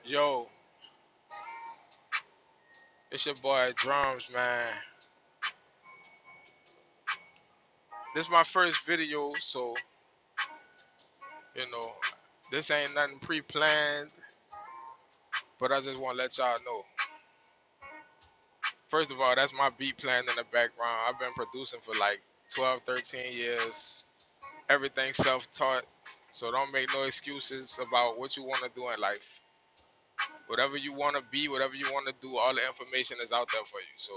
Yo, it's your boy Drums, man. This is my first video, so you know, this ain't nothing pre-planned, but I just want to let y'all know. First of all, that's my beat playing in the background. I've been producing for like 12, 13 years. Everything self-taught, so don't make no excuses about what you want to do in life. Whatever you want to be, whatever you want to do, all the information is out there for you. So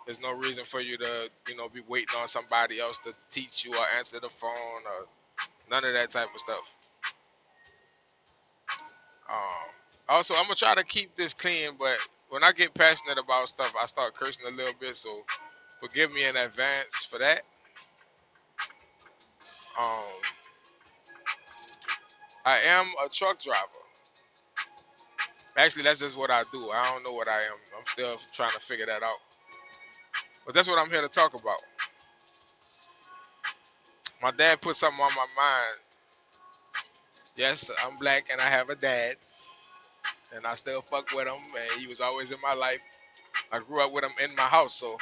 there's no reason for you to, be waiting on somebody else to teach you or answer the phone or none of that type of stuff. Um, Also, I'm gonna try to keep this clean, but when I get passionate about stuff, I start cursing a little bit. So forgive me in advance for that. Um, I am a truck driver. Actually, that's just what I do. I don't know what I am. I'm still trying to figure that out. But that's what I'm here to talk about. My dad put something on my mind. Yes, I'm black and I have a dad, and I still fuck with him, and he was always in my life. I grew up with him in my house, so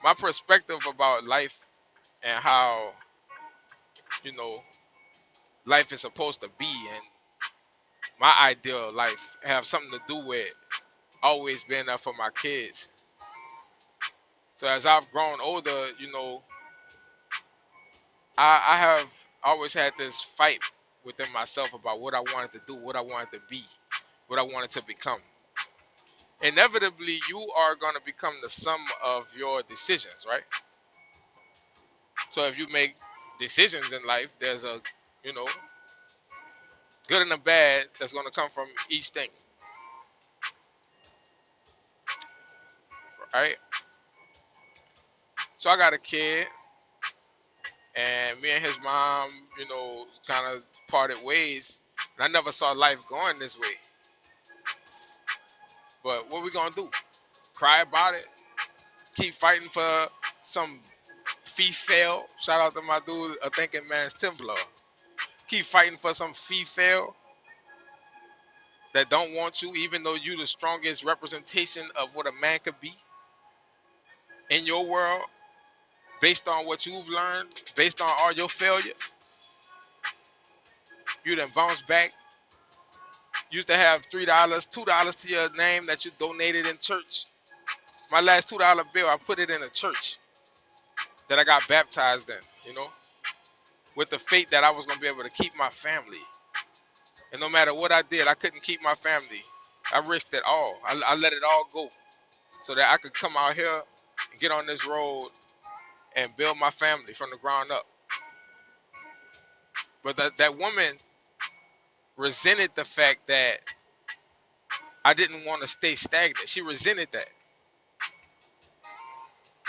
my perspective about life and how, you know, life is supposed to be and my ideal life have something to do with always being there for my kids. So as I've grown older, I have always had this fight within myself about what I wanted to do, what I wanted to be, what I wanted to become. Inevitably, you are going to become the sum of your decisions, right? So if you make decisions in life, there's a, you know, good and a bad that's going to come from each thing, right? So I got a kid, and me and his mom, kind of parted ways. And I never saw life going this way. But what we gonna do? Cry about it? Keep fighting for some fee fail? Shout out to my dude, a thinking man's Templar. Keep fighting for some fee fail that don't want you, even though you the strongest representation of what a man could be in your world, based on what you've learned, based on all your failures. You done bounce back. Used to have $3, $2 to your name that you donated in church. My last $2 bill, I put it in a church that I got baptized in, with the faith that I was going to be able to keep my family. And no matter what I did, I couldn't keep my family. I risked it all. I let it all go so that I could come out here and get on this road and build my family from the ground up. But that woman resented the fact that I didn't want to stay stagnant. She resented that.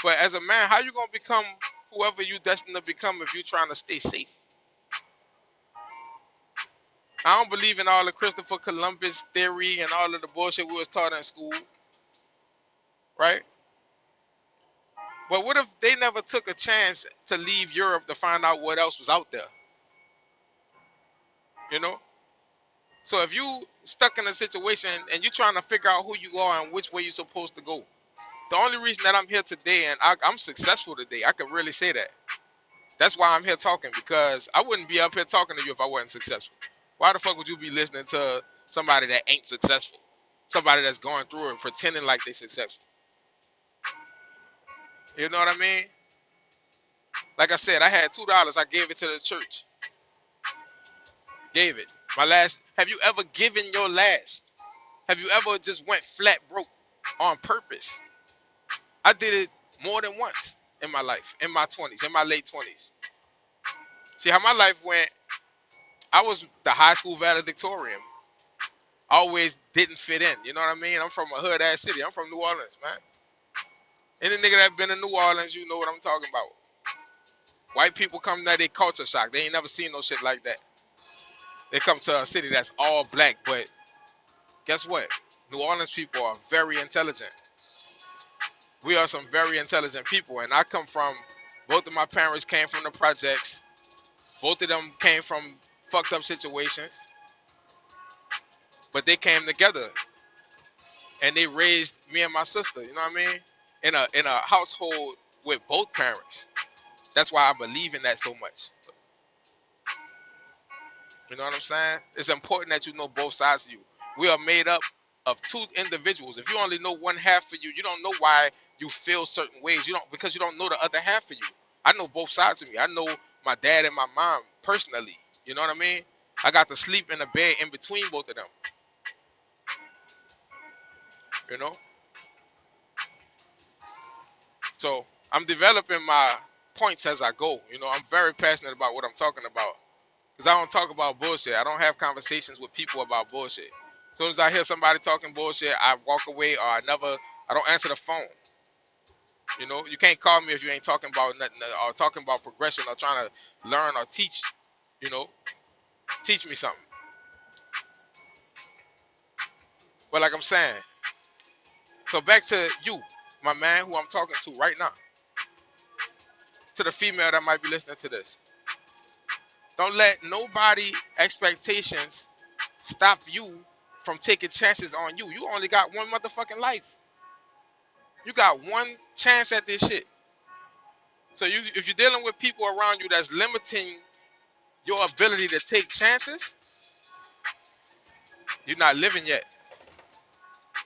But as a man, how you going to become whoever you destined to become if you're trying to stay safe? I don't believe in all the Christopher Columbus theory and all of the bullshit we was taught in school, right? But what if they never took a chance to leave Europe to find out what else was out there, you know? So if you stuck in a situation and you're trying to figure out who you are and which way you're supposed to go, the only reason that I'm here today and I'm successful today, I can really say that. That's why I'm here talking, because I wouldn't be up here talking to you if I wasn't successful. Why the fuck would you be listening to somebody that ain't successful? Somebody that's going through it pretending like they successful. You know what I mean? Like I said, I had $2. I gave it to the church. Gave it. My last. Have you ever given your last? Have you ever just went flat broke on purpose? I did it more than once in my life, in my 20s, in my late 20s. See how my life went? I was the high school valedictorian. Always didn't fit in. You know what I mean? I'm from a hood ass city. I'm from New Orleans, man. Any nigga that been in New Orleans, you know what I'm talking about. White people come there, they culture shock. They ain't never seen no shit like that. They come to a city that's all black, but guess what? New Orleans people are very intelligent. We are some very intelligent people, and I come from, both of my parents came from the projects. Both of them came from fucked up situations. But they came together and they raised me and my sister. You know what I mean? In a household with both parents. That's why I believe in that so much. You know what I'm saying? It's important that you know both sides of you. We are made up of two individuals. If you only know one half of you, you don't know why you feel certain ways. You don't, because you don't know the other half of you. I know both sides of me. I know my dad and my mom personally. You know what I mean? I got to sleep in a bed in between both of them. You know? So I'm developing my points as I go. You know, I'm very passionate about what I'm talking about. Because I don't talk about bullshit. I don't have conversations with people about bullshit. As soon as I hear somebody talking bullshit, I walk away or I don't answer the phone. You know, you can't call me if you ain't talking about nothing or talking about progression or trying to learn or teach, you know, teach me something. But like I'm saying, so back to you, my man, who I'm talking to right now, to the female that might be listening to this. Don't let nobody expectations stop you from taking chances on you. You only got one motherfucking life. You got one chance at this shit. So if you're dealing with people around you that's limiting your ability to take chances, you're not living yet.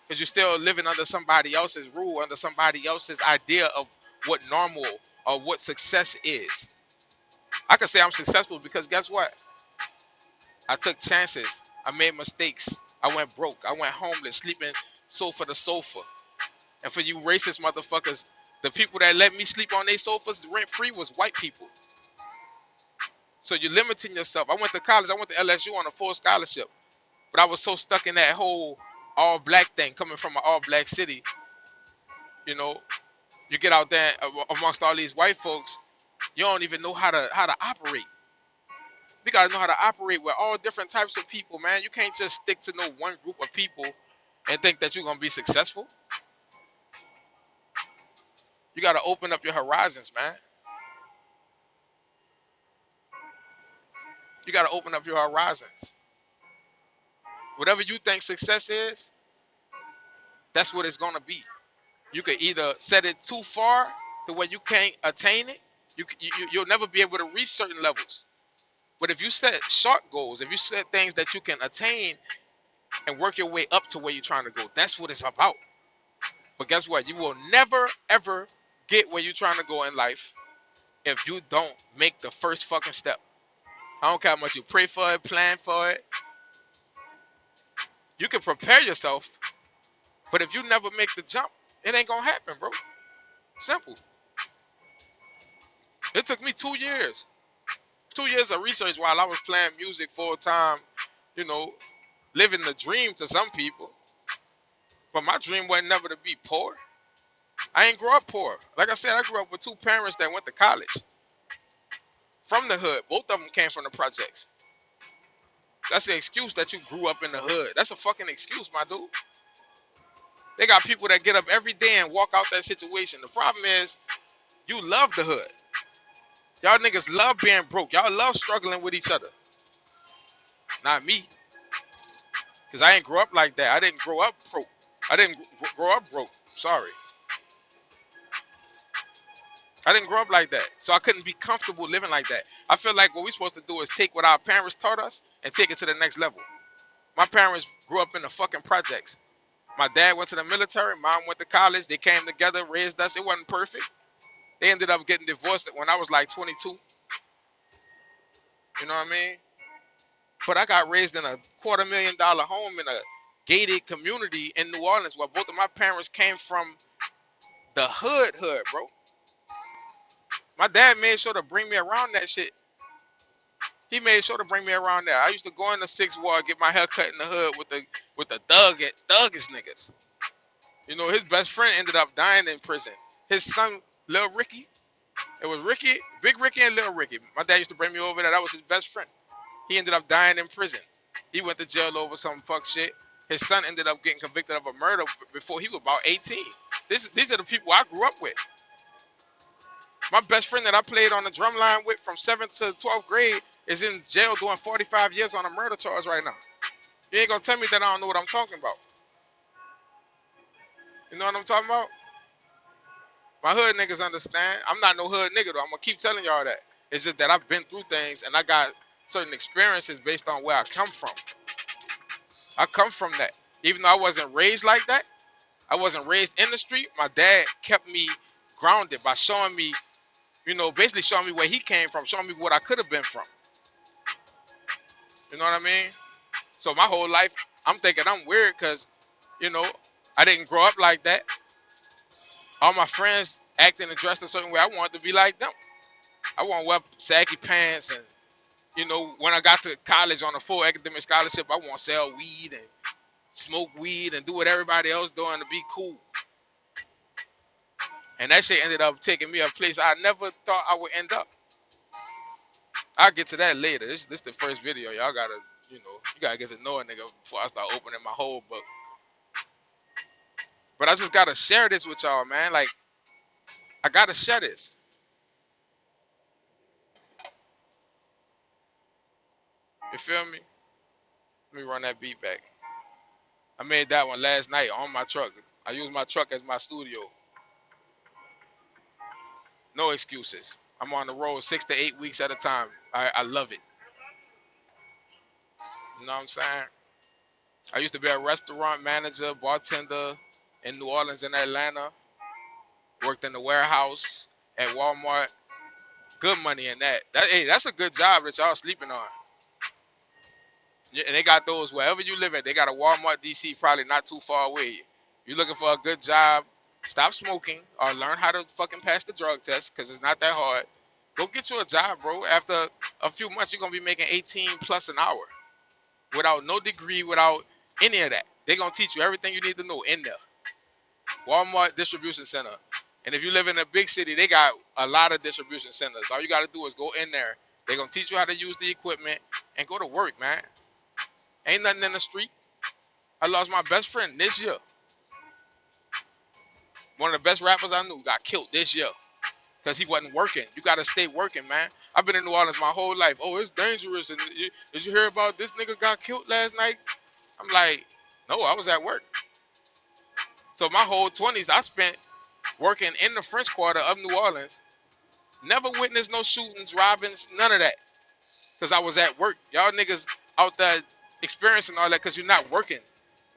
Because you're still living under somebody else's rule, under somebody else's idea of what normal or what success is. I can say I'm successful because guess what? I took chances. I made mistakes. I went broke. I went homeless, sleeping sofa to sofa. And for you racist motherfuckers, the people that let me sleep on their sofas rent free was white people. So you're limiting yourself. I went to college. I went to LSU on a full scholarship. But I was so stuck in that whole all black thing coming from an all black city. You know, you get out there amongst all these white folks, you don't even know how to operate. You gotta know how to operate with all different types of people, man. You can't just stick to no one group of people and think that you're gonna be successful. You gotta open up your horizons, man. You gotta open up your horizons. Whatever you think success is, that's what it's gonna be. You could either set it too far to where you can't attain it. You'll never be able to reach certain levels. But if you set short goals, if you set things that you can attain and work your way up to where you're trying to go, that's what it's about. But guess what? You will never, ever get where you're trying to go in life if you don't make the first fucking step. I don't care how much you pray for it, plan for it. You can prepare yourself, but if you never make the jump, it ain't gonna happen, bro. Simple. It took me 2 years. 2 years of research while I was playing music full time, you know, living the dream to some people. But my dream wasn't never to be poor. I ain't grow up poor. Like I said, I grew up with two parents that went to college. From the hood. Both of them came from the projects. That's the excuse that you grew up in the hood. That's a fucking excuse, my dude. They got people that get up every day and walk out that situation. The problem is, you love the hood. Y'all niggas love being broke. Y'all love struggling with each other. Not me. Because I ain't grow up like that. I didn't grow up broke. I didn't grow up broke. Sorry. I didn't grow up like that. So I couldn't be comfortable living like that. I feel like what we're supposed to do is take what our parents taught us and take it to the next level. My parents grew up in the fucking projects. My dad went to the military. Mom went to college. They came together, raised us. It wasn't perfect. They ended up getting divorced when I was like 22. You know what I mean? But I got raised in a $250,000 home in a gated community in New Orleans where both of my parents came from the hood, bro. My dad made sure to bring me around that shit. He made sure to bring me around there. I used to go in the 6th Ward, get my hair cut in the hood with the thuggish niggas. You know, his best friend ended up dying in prison. His son, Lil Ricky, it was Ricky, Big Ricky and Lil Ricky. My dad used to bring me over there. That was his best friend. He ended up dying in prison. He went to jail over some fuck shit. His son ended up getting convicted of a murder before he was about 18. These are the people I grew up with. My best friend that I played on the drum line with from 7th to 12th grade is in jail doing 45 years on a murder charge right now. You ain't gonna tell me that I don't know what I'm talking about. You know what I'm talking about? My hood niggas understand. I'm not no hood nigga though. I'm gonna keep telling y'all that. It's just that I've been through things and I got certain experiences based on where I come from. I come from that. Even though I wasn't raised like that, I wasn't raised in the street. My dad kept me grounded by showing me, basically showing me where he came from, showing me what I could have been from. You know what I mean? So my whole life, I'm thinking I'm weird because, you know, I didn't grow up like that. All my friends acting and dressed a certain way. I wanted to be like them. I want to wear saggy pants and, when I got to college on a full academic scholarship, I want to sell weed and smoke weed and do what everybody else doing to be cool. And that shit ended up taking me a place I never thought I would end up. I'll get to that later. This the first video. Y'all gotta, you gotta get to know a nigga before I start opening my whole book. But I just gotta share this with y'all, man. Like, I gotta share this. You feel me? Let me run that beat back. I made that one last night on my truck. I use my truck as my studio. No excuses. I'm on the road 6 to 8 weeks at a time. I love it. You know what I'm saying? I used to be a restaurant manager, bartender in New Orleans and Atlanta. Worked in the warehouse at Walmart. Good money in that. That's a good job that y'all sleeping on. Yeah, and they got those wherever you live at. They got a Walmart DC probably not too far away. You're looking for a good job, stop smoking or learn how to fucking pass the drug test because it's not that hard. Go get you a job, bro. After a few months, you're going to be making 18 plus an hour without no degree, without any of that. They're going to teach you everything you need to know in there. Walmart distribution center. And if you live in a big city, they got a lot of distribution centers. All you got to do is go in there. They're going to teach you how to use the equipment and go to work, man. Ain't nothing in the street. I lost my best friend this year. One of the best rappers I knew got killed this year because he wasn't working. You got to stay working, man. I've been in New Orleans my whole life. Oh, it's dangerous. And did you hear about this nigga got killed last night? I'm like, no, I was at work. So my whole 20s I spent working in the French Quarter of New Orleans. Never witnessed no shootings, robbings, none of that. Because I was at work. Y'all niggas out there experiencing all that because you're not working.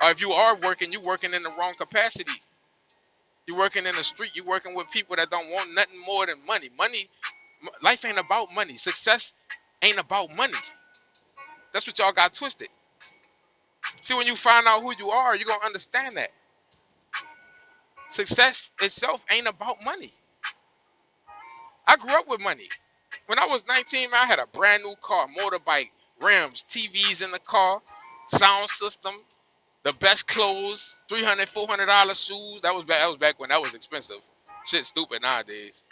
Or if you are working, you're working in the wrong capacity. You're working in the street. You're working with people that don't want nothing more than money. Life ain't about money. Success ain't about money. That's what y'all got twisted. See, when you find out who you are, you're going to understand that. Success itself ain't about money. I grew up with money. When I was 19, man, I had a brand new car, motorbike, rims, TVs in the car, sound system, the best clothes, $300, $400 shoes. That was back when that was expensive. Shit stupid nowadays.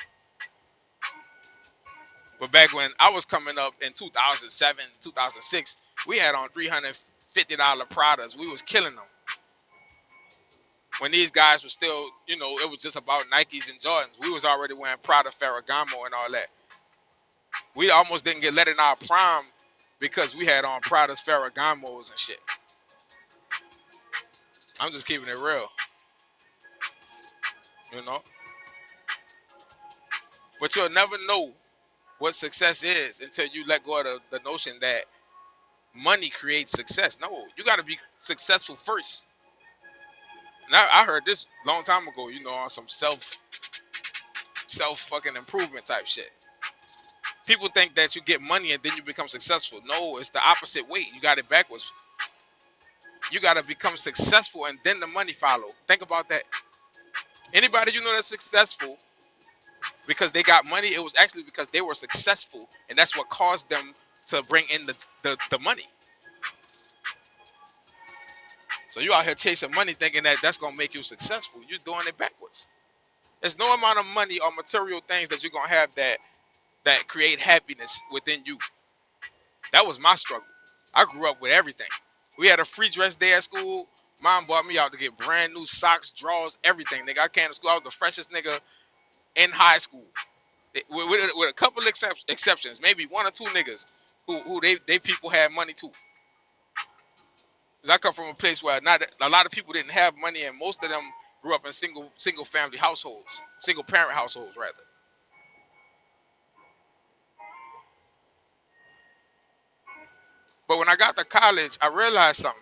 But back when I was coming up in 2007, 2006, we had on $350 Pradas. We was killing them. When these guys were still, it was just about Nikes and Jordans. We was already wearing Prada, Ferragamo, and all that. We almost didn't get let in our prime because we had on Prada's, Ferragamos and shit. I'm just keeping it real. But you'll never know what success is until you let go of the notion that money creates success. No, you got to be successful first. Now, I heard this long time ago, on some self fucking improvement type shit. People think that you get money and then you become successful. No, it's the opposite way. You got it backwards. You got to become successful and then the money follow. Think about that. Anybody that's successful because they got money, it was actually because they were successful, and that's what caused them to bring in the money. So you out here chasing money thinking that that's going to make you successful. You're doing it backwards. There's no amount of money or material things that you're going to have that create happiness within you. That was my struggle. I grew up with everything. We had a free dress day at school. Mom bought me out to get brand new socks, drawers, everything. Nigga, I came to school. I was the freshest nigga in high school. With a couple exceptions. Maybe one or two niggas who they people had money too. 'Cause I come from a place where not a lot of people didn't have money, and most of them grew up in single family households, single parent households rather. But when I got to college, I realized something.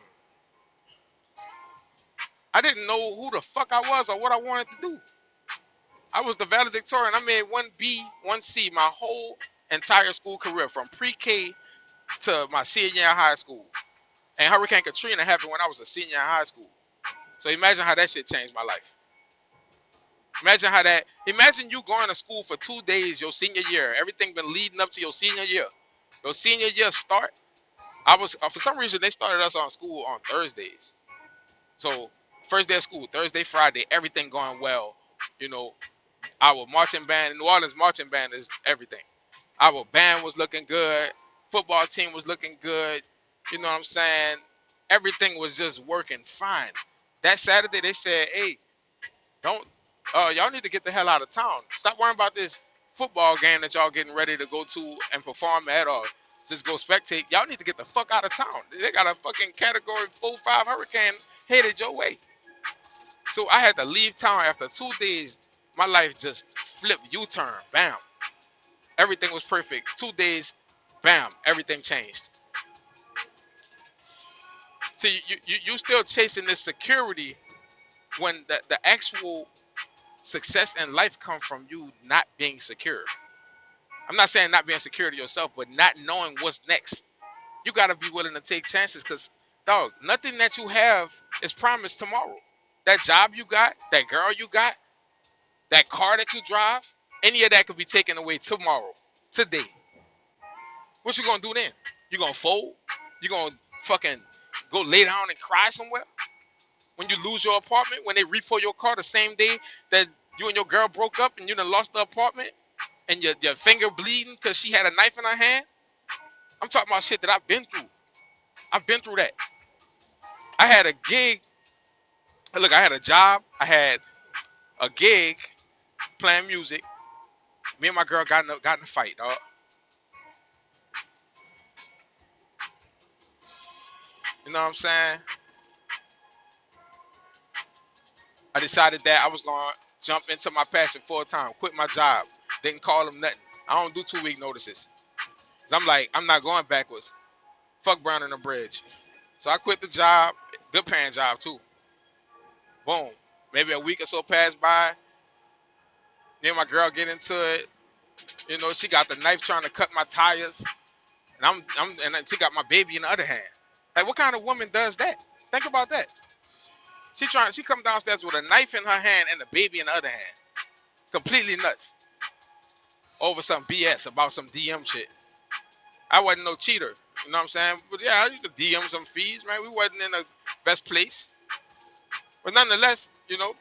I didn't know who the fuck I was or what I wanted to do. I was the valedictorian. I made 1B, 1C my whole entire school career, from pre-K to my senior year in high school. And Hurricane Katrina happened when I was a senior in high school. So imagine how that shit changed my life. Imagine you going to school for 2 days your senior year. Everything been leading up to your senior year. Your senior year start. For some reason, they started us on school on Thursdays. So first day of school, Thursday, Friday, everything going well. You know, our marching band, New Orleans marching band is everything. Our band was looking good. Football team was looking good. You know what I'm saying? Everything was just working fine. That Saturday, they said, hey, don't, y'all need to get the hell out of town. Stop worrying about this football game that y'all getting ready to go to and perform at, or just go spectate. Y'all need to get the fuck out of town. They got a fucking category 4-5 hurricane headed your way. So I had to leave town after 2 days. My life just flipped U-turn. Bam. Everything was perfect. 2 days, bam, everything changed. See, you still chasing this security when the actual success in life comes from you not being secure. I'm not saying not being secure to yourself, but not knowing what's next. You got to be willing to take chances, because, dog, nothing that you have is promised tomorrow. That job you got, that girl you got, that car that you drive, any of that could be taken away tomorrow, today. What you gonna do then? You gonna fold? You gonna fucking go lay down and cry somewhere? When you lose your apartment, when they repo your car the same day that you and your girl broke up and you done lost the apartment, and your finger bleeding because she had a knife in her hand? I'm talking about shit that I've been through. I've been through that. I had a gig. Look, I had a job. I had a gig playing music. Me and my girl got in a fight, dog. You know what I'm saying? I decided that I was going to jump into my passion full time, quit my job. Didn't call them nothing. I don't do 2-week notices. 'Cause I'm like, I'm not going backwards. Fuck burning the bridge. So I quit the job, good paying job too. Boom. Maybe a week or so passed by. Me and my girl get into it. You know, she got the knife trying to cut my tires. And and she got my baby in the other hand. Like, what kind of woman does that? Think about that. She come downstairs with a knife in her hand and the baby in the other hand. Completely nuts. Over some BS about some DM shit. I wasn't no cheater. You know what I'm saying? But yeah, I used to DM some fees, man. We wasn't in the best place. But nonetheless, you know,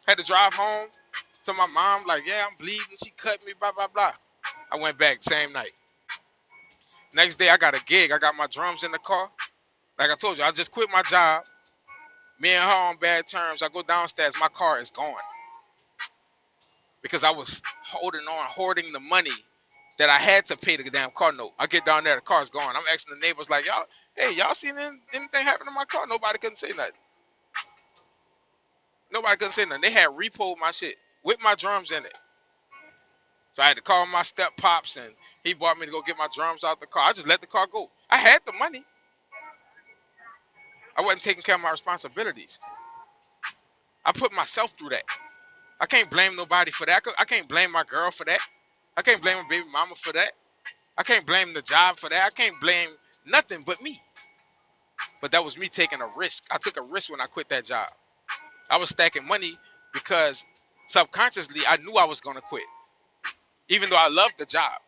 had to drive home to my mom, like, yeah, I'm bleeding. She cut me, blah, blah, blah. I went back same night. Next day, I got a gig. I got my drums in the car. Like I told you, I just quit my job. Me and her on bad terms. I go downstairs. My car is gone. Because I was hoarding the money that I had to pay the damn car note. I get down there, the car's gone. I'm asking the neighbors, like, y'all seen anything happen to my car? Nobody couldn't say nothing. Nobody couldn't say nothing. They had repoed my shit with my drums in it. So I had to call my step pops, and he brought me to go get my drums out the car. I just let the car go. I had the money. I wasn't taking care of my responsibilities. I put myself through that. I can't blame nobody for that. I can't blame my girl for that. I can't blame my baby mama for that. I can't blame the job for that. I can't blame nothing but me. But that was me taking a risk. I took a risk when I quit that job. I was stacking money because subconsciously I knew I was going to quit. Even though I loved the job,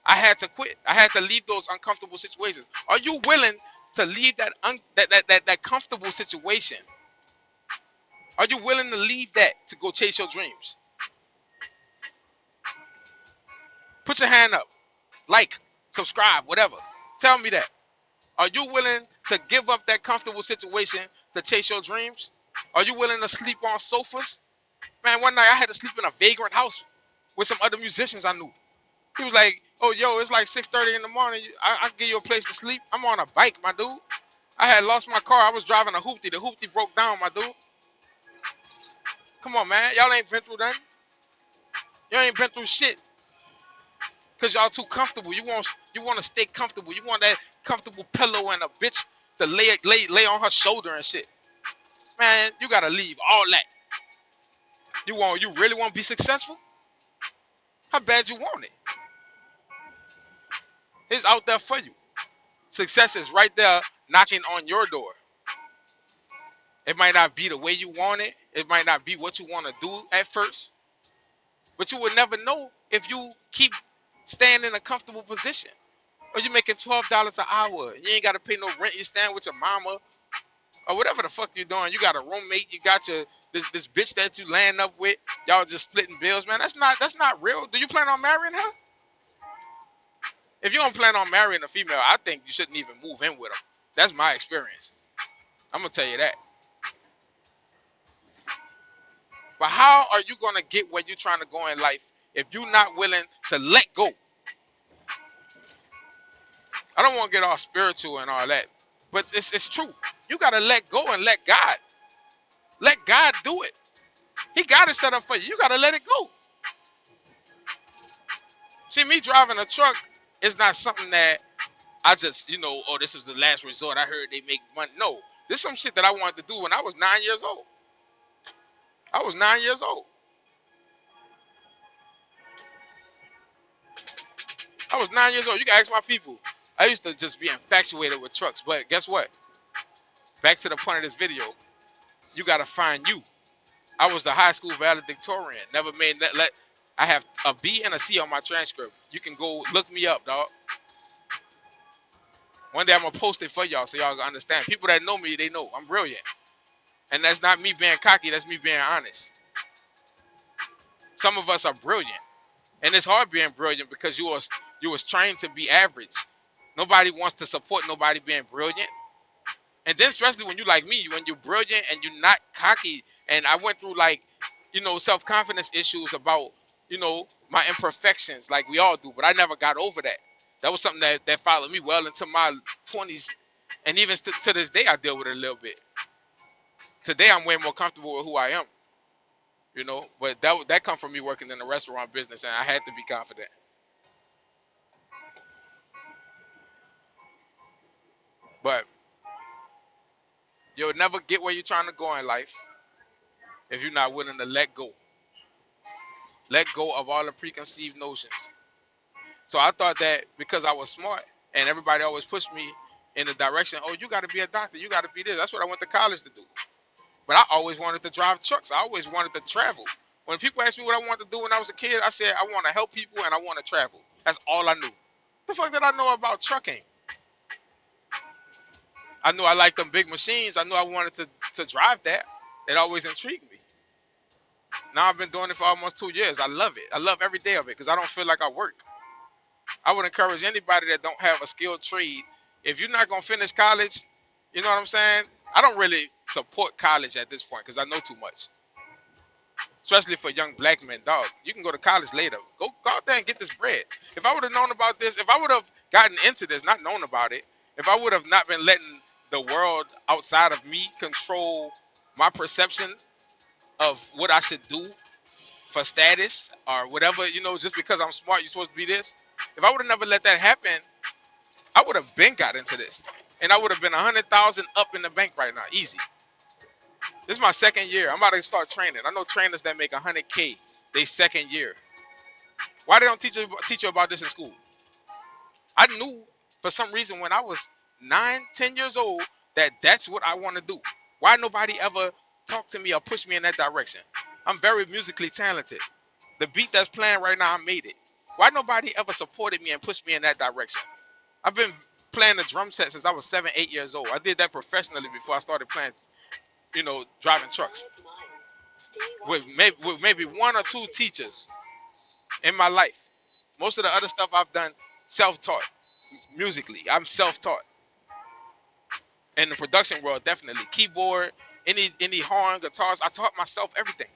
I had to quit. I had to leave those uncomfortable situations. Are you willing to leave that comfortable situation? Are you willing to leave that to go chase your dreams? Put your hand up. Like, subscribe, whatever. Tell me that. Are you willing to give up that comfortable situation to chase your dreams? Are you willing to sleep on sofas? Man, one night I had to sleep in a vagrant house with some other musicians I knew. He was like, oh, yo, it's like 6:30 in the morning. I can give you a place to sleep. I'm on a bike, my dude. I had lost my car. I was driving a hoopty. The hoopty broke down, my dude. Come on, man. Y'all ain't been through nothing. Y'all ain't been through shit. Cause y'all too comfortable. You want to stay comfortable. You want that comfortable pillow and a bitch to lay on her shoulder and shit. Man, you gotta leave all that. You really want to be successful? How bad you want it? It's out there for you. Success is right there knocking on your door. It might not be the way you want it. It might not be what you want to do at first. But you would never know if you keep staying in a comfortable position. Or you're making $12 an hour. You ain't got to pay no rent. You stand with your mama. Or whatever the fuck you're doing. You got a roommate. You got your this bitch that you laying up with. Y'all just splitting bills, man. That's not real. Do you plan on marrying her? If you don't plan on marrying a female, I think you shouldn't even move in with them. That's my experience. I'm gonna tell you that. But how are you gonna get where you're trying to go in life if you're not willing to let go? I don't want to get all spiritual and all that, but it's true. You gotta let go and let God. Let God do it. He got it set up for you. You gotta let it go. See, me driving a truck is not something that I just, oh, this was the last resort. I heard they make money. No, this is some shit that I wanted to do when I was 9 years old. I was 9 years old. I was 9 years old. You can ask my people. I used to just be infatuated with trucks. But guess what? Back to the point of this video. You got to find you. I was the high school valedictorian. Never made that. I have a B and a C on my transcript. You can go look me up, dog. One day I'm going to post it for y'all so y'all can understand. People that know me, they know I'm brilliant. And that's not me being cocky. That's me being honest. Some of us are brilliant. And it's hard being brilliant because you was trained to be average. Nobody wants to support nobody being brilliant. And then especially when you like me, when you're brilliant and you're not cocky. And I went through self-confidence issues about, my imperfections like we all do. But I never got over that. That was something that followed me well into my 20s. And even to this day, I deal with it a little bit. Today, I'm way more comfortable with who I am. But that come from me working in the restaurant business, and I had to be confident. But you'll never get where you're trying to go in life if you're not willing to let go. Let go of all the preconceived notions. So I thought that because I was smart and everybody always pushed me in the direction, oh, you got to be a doctor, you got to be this. That's what I went to college to do. But I always wanted to drive trucks. I always wanted to travel. When people asked me what I wanted to do when I was a kid, I said I want to help people and I want to travel. That's all I knew. The fuck did I know about trucking? I knew I liked them big machines. I knew I wanted to drive that. It always intrigued me. Now I've been doing it for almost 2 years. I love it. I love every day of it because I don't feel like I work. I would encourage anybody that don't have a skilled trade, if you're not going to finish college, you know what I'm saying? I don't really support college at this point because I know too much. Especially for young black men, dog. You can go to college later. Go out there and get this bread. If I would have known about this, if I would have gotten into this, not known about it, if I would have not been letting the world outside of me control my perception of what I should do for status or whatever, just because I'm smart, you're supposed to be this. If I would have never let that happen, I would have been got into this. And I would have been 100,000 up in the bank right now, easy. This is my second year. I'm about to start training. I know trainers that make 100K they second year. Why they don't teach you about this in school? I knew for some reason when I was 9, 10 years old that that's what I want to do. Why nobody ever talked to me or pushed me in that direction? I'm very musically talented. The beat that's playing right now, I made it. Why nobody ever supported me and pushed me in that direction? I've been playing the drum set since I was 7, 8 years old. I did that professionally before I started playing, driving trucks. With maybe 1 or 2 teachers in my life. Most of the other stuff I've done self-taught musically. I'm self-taught. In the production world, definitely. Keyboard, any horn, guitars, I taught myself everything.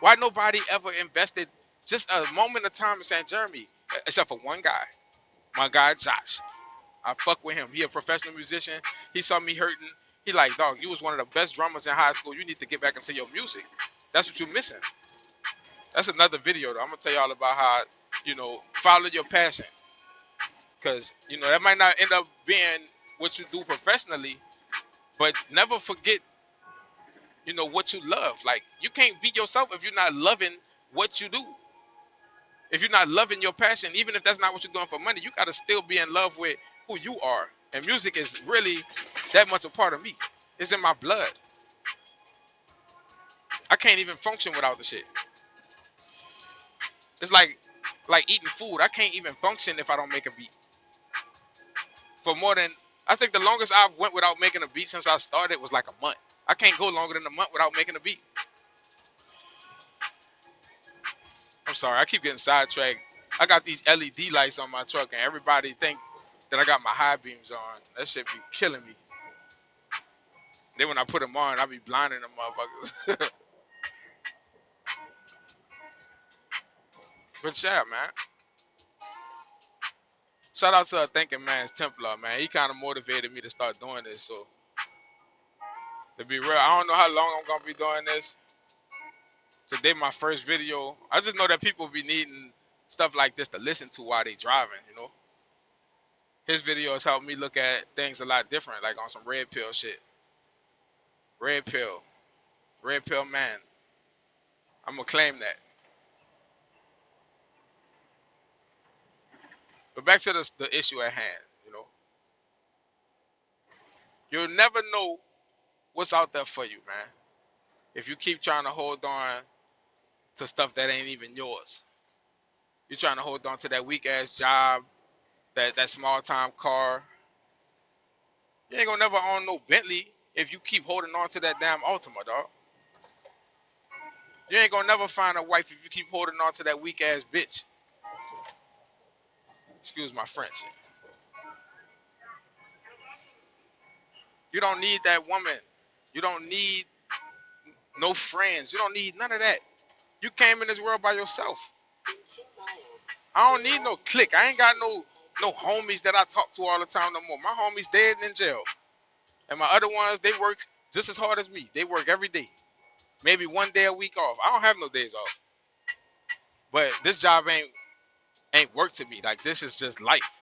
Why nobody ever invested just a moment of time in St. Jeremy, except for one guy, my guy Josh. I fuck with him. He a professional musician. He saw me hurting. He like, dog, you was one of the best drummers in high school. You need to get back into your music. That's what you're missing. That's another video though. I'm gonna tell y'all about how, follow your passion. Cause, that might not end up being what you do professionally, but never forget, what you love. Like, you can't be yourself if you're not loving what you do. If you're not loving your passion, even if that's not what you're doing for money, you gotta still be in love with who you are. And music is really that much a part of me. It's in my blood. I can't even function without the shit. It's like eating food. I can't even function if I don't make a beat. For more than, I think the longest I've went without making a beat since I started was like a month. I can't go longer than a month without making a beat. I'm sorry, I keep getting sidetracked. I got these LED lights on my truck and everybody think that I got my high beams on. That shit be killing me. Then when I put them on, I be blinding them motherfuckers. But yeah, man. Shout out to Thinking Man's Templar, man. He kind of motivated me to start doing this. So, to be real, I don't know how long I'm going to be doing this. Today, my first video. I just know that people be needing stuff like this to listen to while they driving. His videos helped me look at things a lot different, like on some red pill shit. Red pill. Red pill man. I'm going to claim that. But back to the issue at hand, You'll never know what's out there for you, man. If you keep trying to hold on to stuff that ain't even yours. You're trying to hold on to that weak ass job, that small time car. You ain't gonna never own no Bentley if you keep holding on to that damn Altima, dog. You ain't gonna never find a wife if you keep holding on to that weak ass bitch. Excuse my French. You don't need that woman. You don't need no friends. You don't need none of that. You came in this world by yourself. I don't need no clique. I ain't got no homies that I talk to all the time no more. My homies dead and in jail. And my other ones, they work just as hard as me. They work every day. Maybe one day a week off. I don't have no days off. But this job ain't work to me. Like, this is just life.